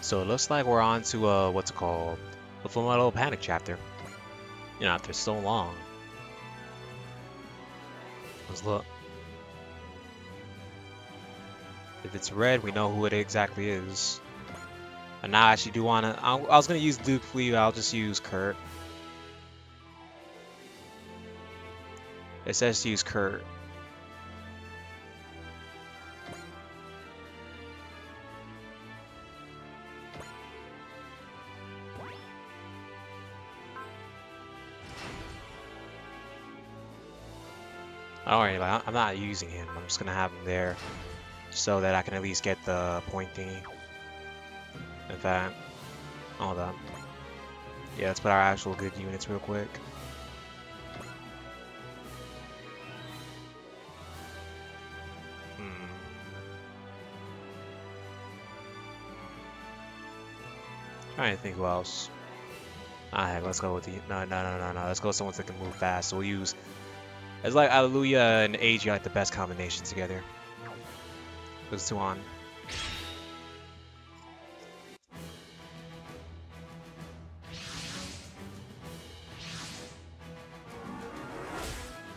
So it looks like we're on to what's it called? The Full Metal Panic chapter. You know, after so long. Let's look. If it's red, we know who it exactly is. And now I actually do want to... I was going to use Duke Fleet, I'll just use Kurt. It says to use Kurt. Alright, I'm not using him. I'm just going to have him there so that I can at least get the point thingy. In fact, hold up. Yeah, let's put our actual good units real quick. Trying to think who else. Alright, let's go with the... No. Let's go with someone that can move fast. So we'll use... It's like Alleluia and Age are like the best combination together. Those two on.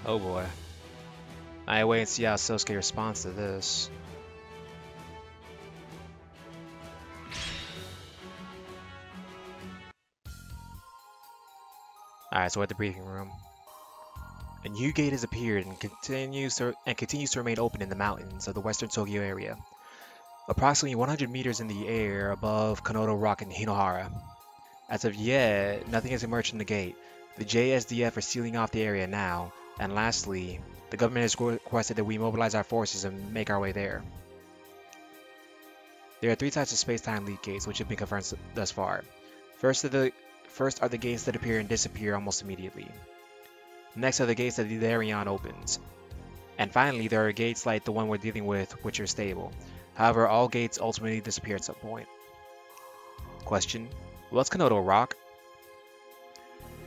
Oh boy. I wait and see how Sosuke responds to this. Alright, so we're at the briefing room. A new gate has appeared and continues to remain open in the mountains of the western Tokyo area. Approximately 100 meters in the air above Kanoto Rock and Hinohara. As of yet, nothing has emerged from the gate. The JSDF are sealing off the area now. And lastly, the government has requested that we mobilize our forces and make our way there. There are three types of space-time leak gates which have been confirmed thus far. First are the gates that appear and disappear almost immediately. Next are the gates that the Darion opens. And finally, there are gates like the one we're dealing with, which are stable. However, all gates ultimately disappear at some point. Question: what's Kanoto Rock?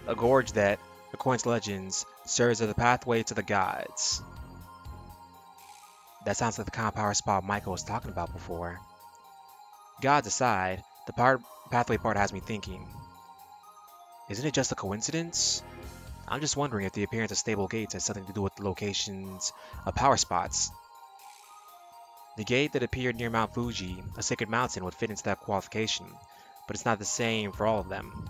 A gorge that, according to legends, serves as the pathway to the gods. That sounds like the kind of power spot Michael was talking about before. Gods aside, the pathway part has me thinking. Isn't it just a coincidence? I'm just wondering if the appearance of stable gates has something to do with the locations of power spots. The gate that appeared near Mount Fuji, a sacred mountain, would fit into that qualification, but it's not the same for all of them.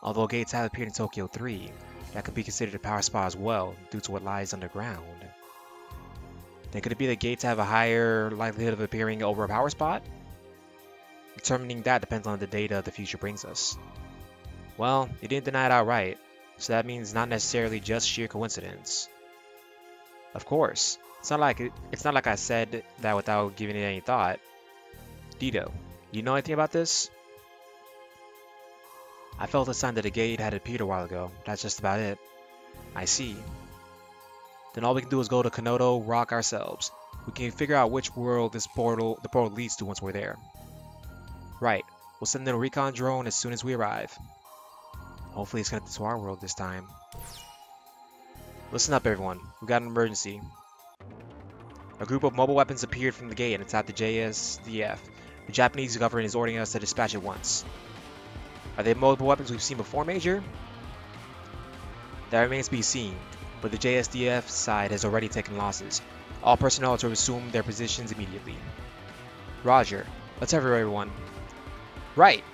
Although gates have appeared in Tokyo 3, that could be considered a power spot as well, due to what lies underground. Then could it be that gates have a higher likelihood of appearing over a power spot? Determining that depends on the data the future brings us. Well, you didn't deny it outright, so that means not necessarily just sheer coincidence. Of course, it's not like I said that without giving it any thought. Dito, you know anything about this? I felt a sign that a gate had appeared a while ago. That's just about it. I see. Then all we can do is go to Kanoto Rock ourselves. We can figure out which world the portal leads to once we're there. Right. We'll send in a recon drone as soon as we arrive. Hopefully it's connected to our world this time. Listen up everyone, we've got an emergency. A group of mobile weapons appeared from the gate and attacked the JSDF. The Japanese government is ordering us to dispatch at once. Are they mobile weapons we've seen before, Major? That remains to be seen, but the JSDF side has already taken losses. All personnel are to resume their positions immediately. Roger. Let's have everyone. Right!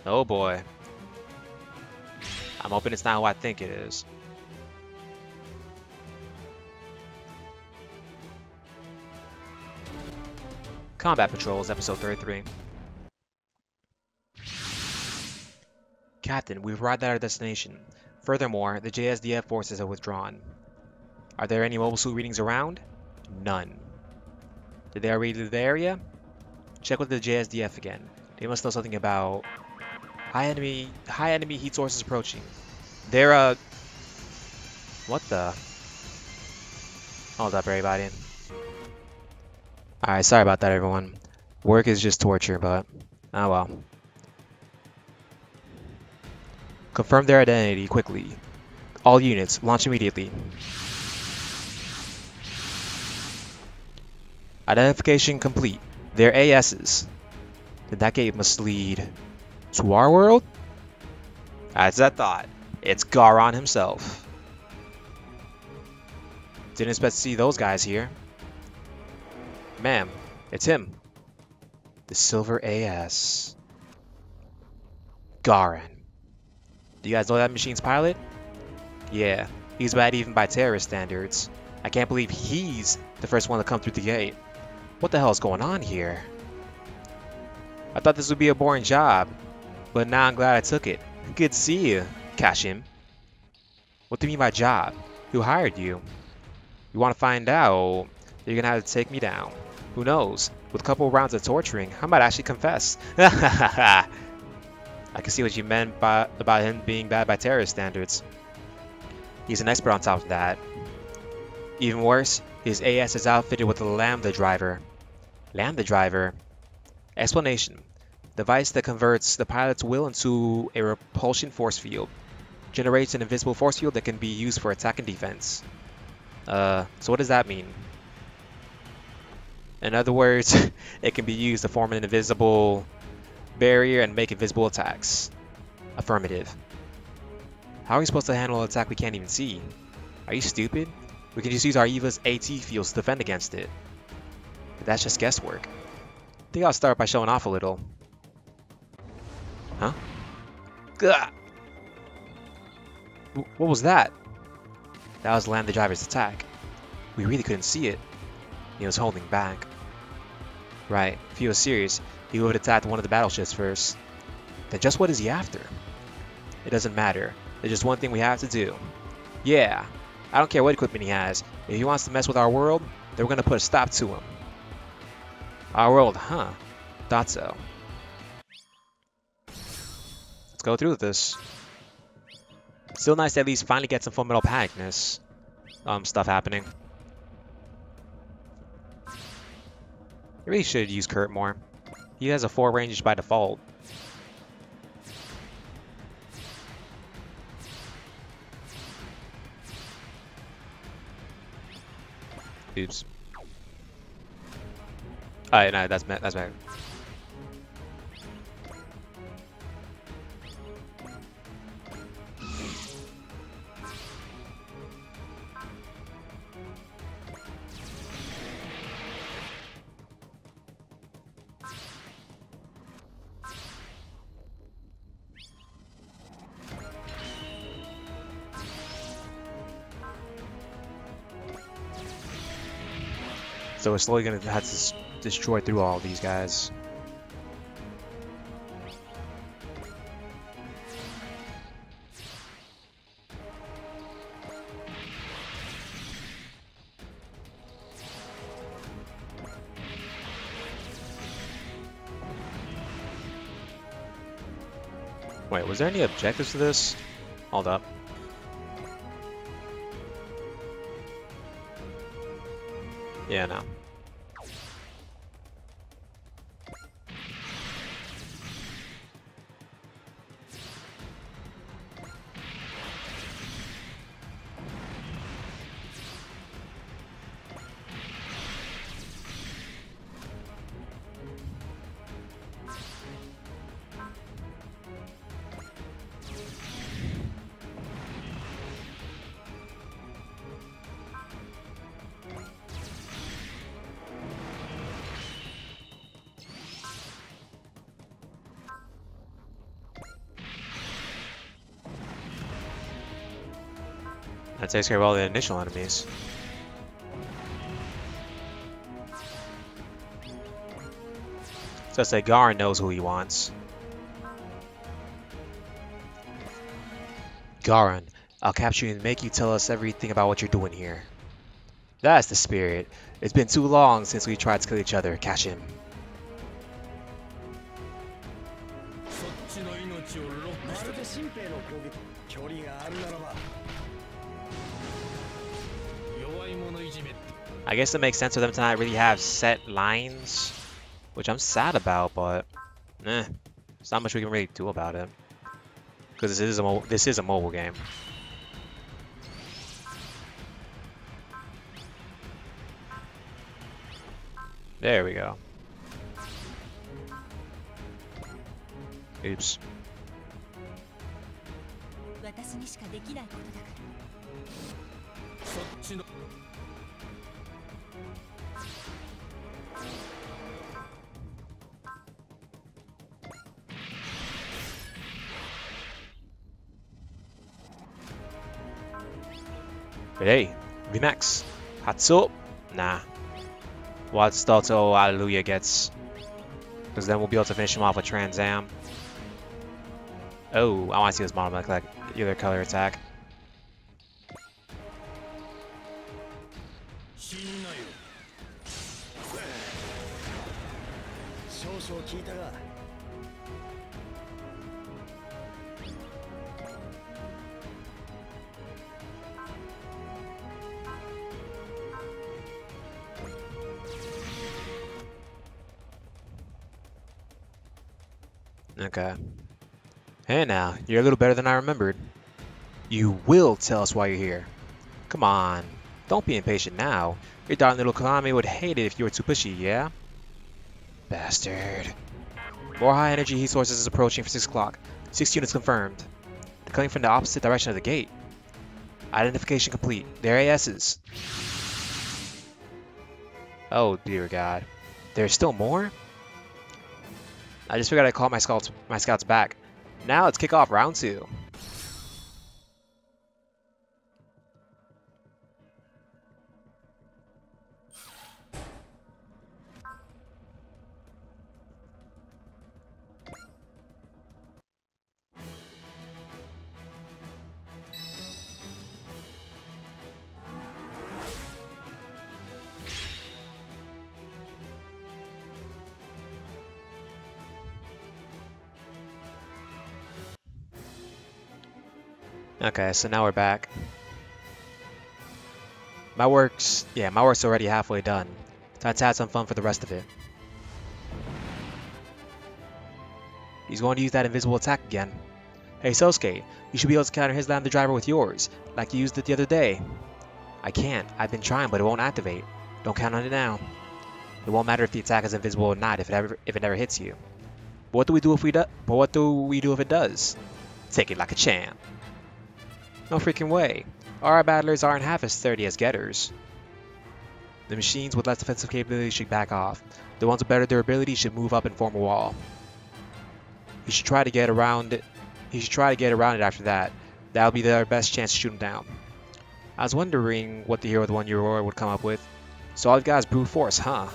Oh boy. I'm hoping it's not who I think it is. Combat Patrols, Episode 33. Captain, we've arrived at our destination. Furthermore, the JSDF forces have withdrawn. Are there any mobile suit readings around? None. Did they already leave the area? Check with the JSDF again. They must know something about high enemy heat sources approaching. They're what the? Hold up, everybody. Alright, sorry about that, everyone. Work is just torture, but oh well. Confirm their identity quickly. All units, launch immediately. Identification complete. They're ASs. Then that gate must lead to our world? As I thought, it's Gauron himself. Didn't expect to see those guys here. Ma'am, it's him. The Silver AS. Gauron. Do you guys know that machine's pilot? Yeah, he's bad even by terrorist standards. I can't believe he's the first one to come through the gate. What the hell is going on here? I thought this would be a boring job, but now I'm glad I took it. Good to see you, Kashim. What do you mean by job? Who hired you? You want to find out? You're gonna have to take me down. Who knows? With a couple rounds of torturing, I might actually confess. I can see what you meant about him being bad by terrorist standards. He's an expert on top of that. Even worse, his AS is outfitted with a Lambda driver. Lambda driver? Explanation. Device that converts the pilot's will into a repulsion force field. Generates an invisible force field that can be used for attack and defense. So what does that mean? In other words, it can be used to form an invisible barrier and make invisible attacks. Affirmative. How are we supposed to handle an attack we can't even see? Are you stupid? We can just use our Eva's AT fields to defend against it. But that's just guesswork. I think I'll start by showing off a little. Huh? Gah! What was that? That was Lambda Driver's attack. We really couldn't see it. He was holding back. Right, if he was serious, he would have attacked one of the battleships first. Then just what is he after? It doesn't matter. There's just one thing we have to do. Yeah, I don't care what equipment he has. If he wants to mess with our world, then we're gonna put a stop to him. Our world, huh? Thought so. Let's go through with this. Still nice to at least finally get some fundamental panicness stuff happening. I really should use Kurt more. He has a 4 range by default. Oops. Alright, no, that's bad. So we're slowly gonna have to destroy through all these guys. Wait, was there any objectives to this? Hold up. Yeah, no. That takes care of all the initial enemies. So I say Gauron knows who he wants. Gauron, I'll capture you and make you tell us everything about what you're doing here. That's the spirit. It's been too long since we tried to kill each other. Catch him. I guess it makes sense for them to not really have set lines, which I'm sad about, but there's not much we can really do about it because this is a mobile game. There we go. Oops. But hey, VMAX. Hatsup? Nah. Watch till Hallelujah gets. Because then we'll be able to finish him off with Trans Am. Oh, I want to see this model look like either color attack. Okay. Hey now, you're a little better than I remembered. You will tell us why you're here. Come on, don't be impatient now. Your darling little Konami would hate it if you were too pushy, yeah? Bastard. More high energy heat sources is approaching for 6 o'clock. 6 units confirmed. They're coming from the opposite direction of the gate. Identification complete. They're ASs. Oh dear God. There's still more? I just figured I'd call my scouts back. Now let's kick off round 2. Okay, so now we're back. My work's already halfway done. Time to have some fun for the rest of it. He's going to use that invisible attack again. Hey Sosuke, you should be able to counter his Lambda driver with yours, like you used it the other day. I can't. I've been trying, but it won't activate. Don't count on it now. It won't matter if the attack is invisible or not if it never hits you. But what do we do if it does? Take it like a champ. No freaking way. Our battlers aren't half as sturdy as Getters. The machines with less defensive capability should back off. The ones with better durability should move up and form a wall. He should try to get around it. After that. That'll be their best chance to shoot him down. I was wondering what the hero with 1 Aurora would come up with. So all you've got is brute force, huh?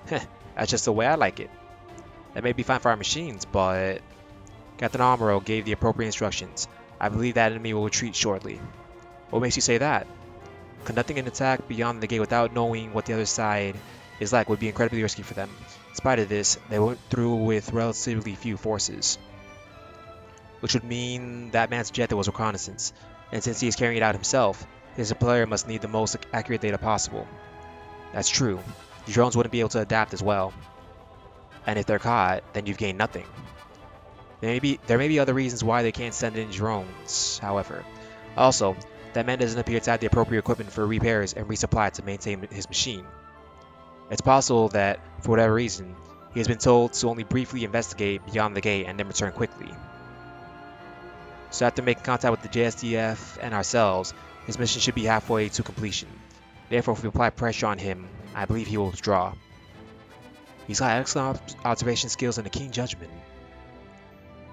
Heh, that's just the way I like it. That may be fine for our machines, but Captain Amuro gave the appropriate instructions. I believe that enemy will retreat shortly. What makes you say that? Conducting an attack beyond the gate without knowing what the other side is like would be incredibly risky for them. In spite of this, they went through with relatively few forces. Which would mean that man's objective was reconnaissance, and since he is carrying it out himself, his player must need the most accurate data possible. That's true. The drones wouldn't be able to adapt as well. And if they're caught, then you've gained nothing. There may be other reasons why they can't send in drones, however. Also, that man doesn't appear to have the appropriate equipment for repairs and resupply to maintain his machine. It's possible that, for whatever reason, he has been told to only briefly investigate beyond the gate and then return quickly. So after making contact with the JSDF and ourselves, his mission should be halfway to completion. Therefore, if we apply pressure on him, I believe he will withdraw. He's got excellent observation skills and a keen judgment.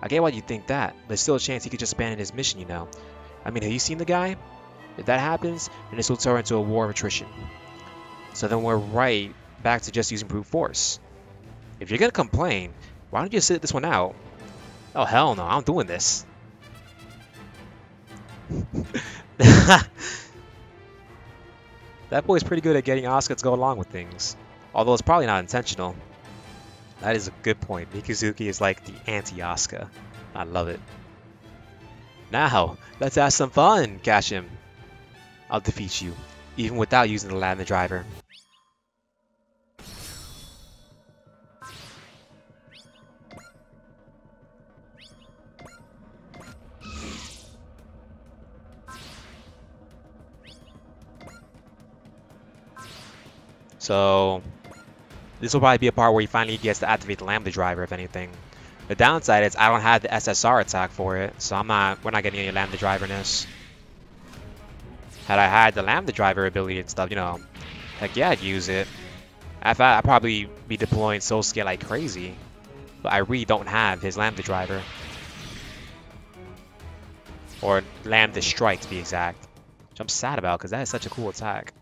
I get why you think that, but there's still a chance he could just abandon his mission, you know. I mean, have you seen the guy? If that happens, then this will turn into a war of attrition. So then we're right back to just using brute force. If you're gonna complain, why don't you sit this one out? Oh hell no, I'm doing this. That boy's pretty good at getting Asuka to go along with things. Although it's probably not intentional. That is a good point. Mikazuki is like the anti-Asuka. I love it. Now, let's have some fun, Kashim. I'll defeat you, even without using the Lambda driver. So, This will probably be a part where he finally gets to activate the Lambda driver, if anything. The downside is I don't have the SSR attack for it, so we're not getting any Lambda driverness. Had I had the Lambda driver ability and stuff, you know, heck yeah, I'd use it. I'd probably be deploying Soul Scale like crazy, but I really don't have his Lambda driver. Or Lambda Strike, to be exact. Which I'm sad about, because that is such a cool attack.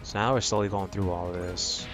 So now we're slowly going through all of this.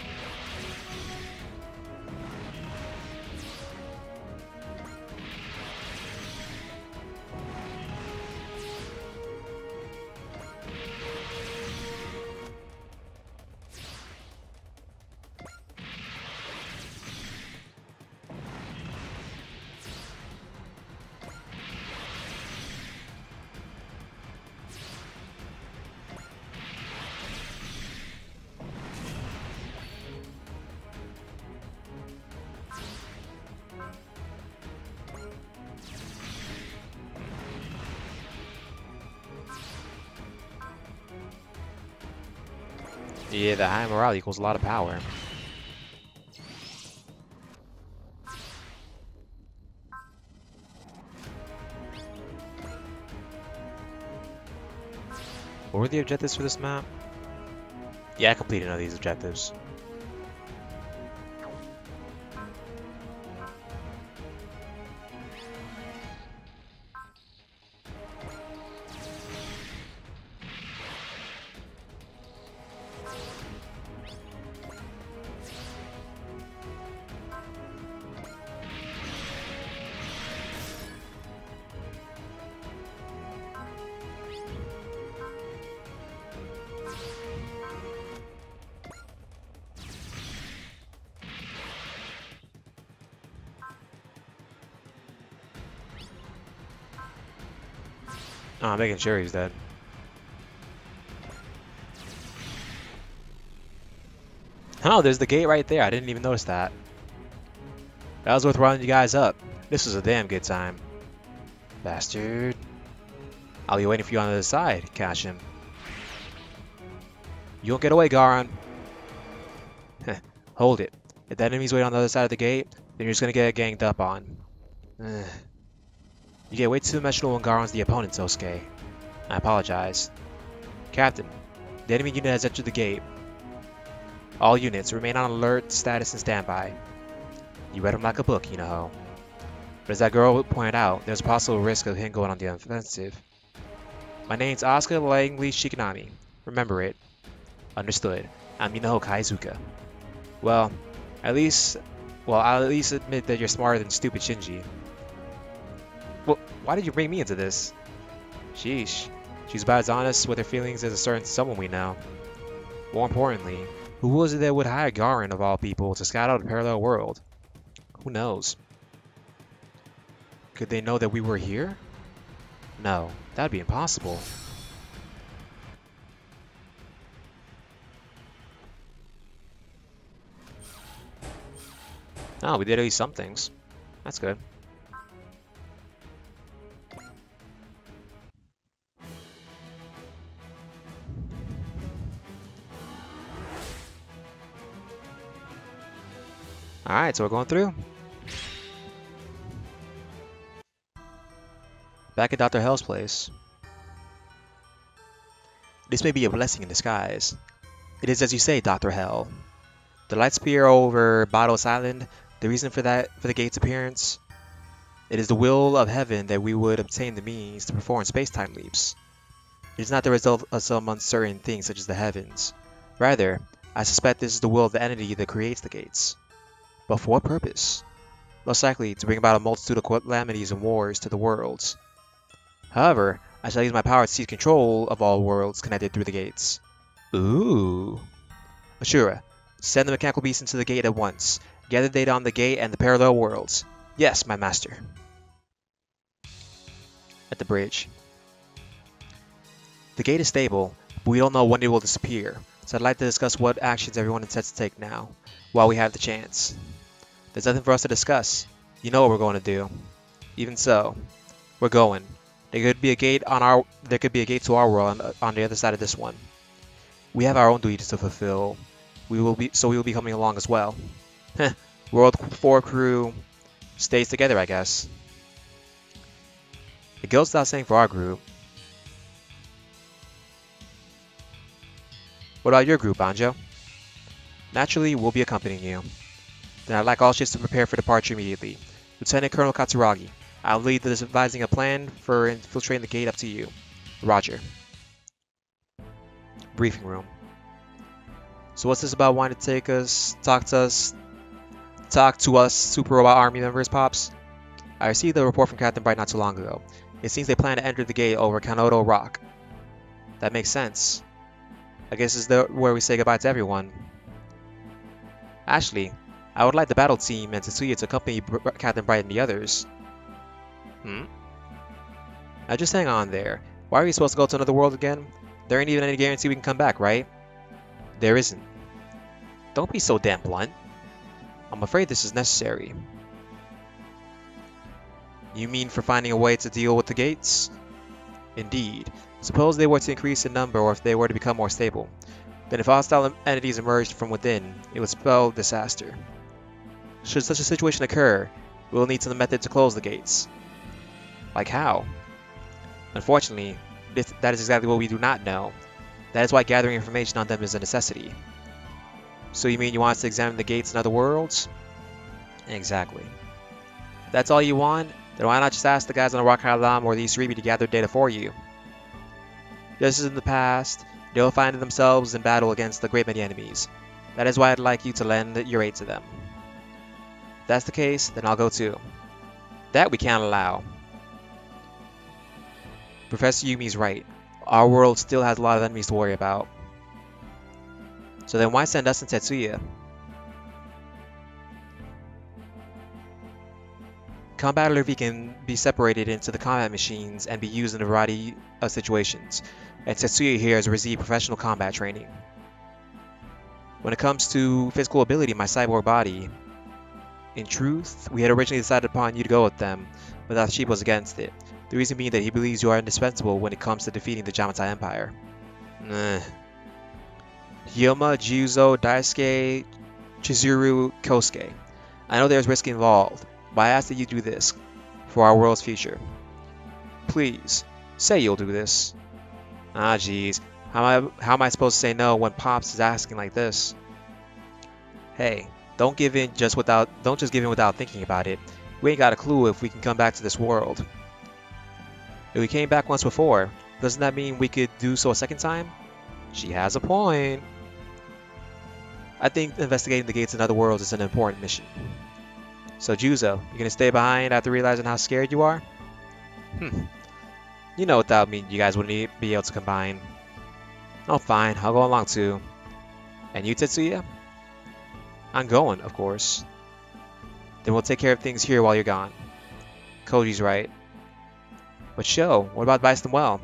Yeah, the high morale equals a lot of power. What were the objectives for this map? Yeah, I completed none of these objectives. Oh, I'm making sure he's dead. Oh, there's the gate right there. I didn't even notice that. That was worth running you guys up. This was a damn good time. Bastard. I'll be waiting for you on the other side. Catch him. You won't get away, Gauron. Hold it. If the enemy's waiting on the other side of the gate, then you're just gonna get ganged up on. You get way too emotional when Gauron's the opponent, Sosuke. I apologize. Captain, the enemy unit has entered the gate. All units remain on alert, status, and standby. You read him like a book, you know. But as that girl pointed out, there's a possible risk of him going on the offensive. My name's Asuka Langley Shikinami. Remember it. Understood. I'm Minaho Kaizuka. Well, I'll at least admit that you're smarter than stupid Shinji. Well, why did you bring me into this? Sheesh. She's about as honest with her feelings as a certain someone we know. More importantly, who was it that would hire Gauron of all people to scout out a parallel world? Who knows? Could they know that we were here? No, that'd be impossible. Oh, we did at least some things. That's good. Alright, so we're going through. Back at Dr. Hell's place. This may be a blessing in disguise. It is as you say, Dr. Hell. The light spear over Bados Island, the reason for the gate's appearance. It is the will of heaven that we would obtain the means to perform space-time leaps. It is not the result of some uncertain thing such as the heavens. Rather, I suspect this is the will of the entity that creates the gates. But for what purpose? Most likely to bring about a multitude of calamities and wars to the worlds. However, I shall use my power to seize control of all worlds connected through the gates. Ooh. Ashura, send the mechanical beast into the gate at once. Gather data on the gate and the parallel worlds. Yes, my master. At the bridge. The gate is stable, but we don't know when it will disappear, so I'd like to discuss what actions everyone intends to take now, while we have the chance. There's nothing for us to discuss. You know what we're going to do. Even so, we're going. There could be a gate to our world on the other side of this one. We have our own duties to fulfill. We will be coming along as well. World 4 crew stays together, I guess. It goes without saying for our group. What about your group, Banjo? Naturally, we'll be accompanying you. Then I'd like all ships to prepare for departure immediately. Lieutenant Colonel Katsuragi, I'll lead the devising a plan for infiltrating the gate up to you. Roger. Briefing room. So what's this about wanting to talk to us Super Robot Army members, Pops? I received a report from Captain Bright not too long ago. It seems they plan to enter the gate over Kanoto Rock. That makes sense. I guess this is where we say goodbye to everyone. Actually, I would like the battle team and Tetsuya to accompany Captain Bright and the others. Now just hang on there. Why are we supposed to go to another world again? There ain't even any guarantee we can come back, right? There isn't. Don't be so damn blunt. I'm afraid this is necessary. You mean for finding a way to deal with the gates? Indeed. Suppose they were to increase in number or if they were to become more stable. Then if hostile entities emerged from within, it would spell disaster. Should such a situation occur, we will need some method to close the gates. Like how? Unfortunately, that is exactly what we do not know. That is why gathering information on them is a necessity. So you mean you want us to examine the gates in other worlds? Exactly. If that's all you want, then why not just ask the guys on the Rock Island or the East Ribi to gather data for you? Just as in the past, they will find themselves in battle against a great many enemies. That is why I'd like you to lend your aid to them. If that's the case, then I'll go too. That we can't allow. Professor Yumi's right. Our world still has a lot of enemies to worry about. So then why send us and Tetsuya? Combat LRV can be separated into the combat machines and be used in a variety of situations, and Tetsuya here has received professional combat training. When it comes to physical ability in my cyborg body, in truth, we had originally decided upon you to go with them, but Ashiba was against it. The reason being that he believes you are indispensable when it comes to defeating the Yamatai Empire. Hyoma, Juzo, Daisuke, Chizuru, Kosuke. I know there's risk involved, but I ask that you do this, for our world's future. Please, say you'll do this. Ah jeez, how am I supposed to say no when Pops is asking like this? Hey, don't just give in without thinking about it. We ain't got a clue if we can come back to this world. If we came back once before, doesn't that mean we could do so a second time? She has a point. I think investigating the gates in other worlds is an important mission. So Juzo, you gonna stay behind after realizing how scared you are? You know without me you guys wouldn't be able to combine. Oh fine, I'll go along too. And you Tetsuya? I'm going, of course. Then we'll take care of things here while you're gone. Koji's right. But Sho, what about Bison Well?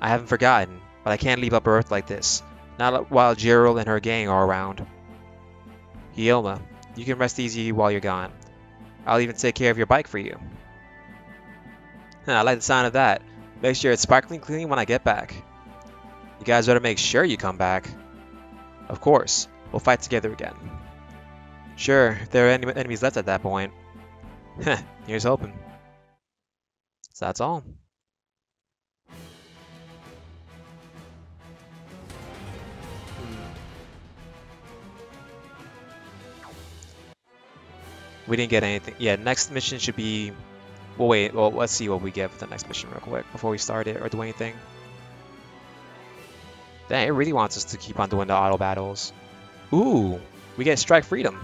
I haven't forgotten, but I can't leave Upper Earth like this. Not while Gerald and her gang are around. Hyoma, you can rest easy while you're gone. I'll even take care of your bike for you. I like the sound of that. Make sure it's sparkling clean when I get back. You guys better make sure you come back. Of course, we'll fight together again. Sure, if there are any enemies left at that point. Here's hoping. So that's all. We didn't get anything. Yeah, next mission should be... Well, wait. Well, let's see what we get for the next mission real quick before we start it or do anything. Dang, it really wants us to keep on doing the auto battles. Ooh, we get Strike Freedom.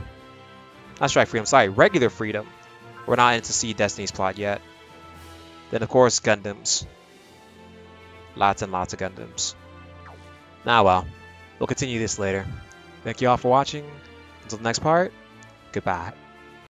Not Strike Freedom, sorry, Regular Freedom. We're not into Seed Destiny's plot yet. Then, of course, Gundams. Lots and lots of Gundams. Nah, well, we'll continue this later. Thank you all for watching. Until the next part, goodbye.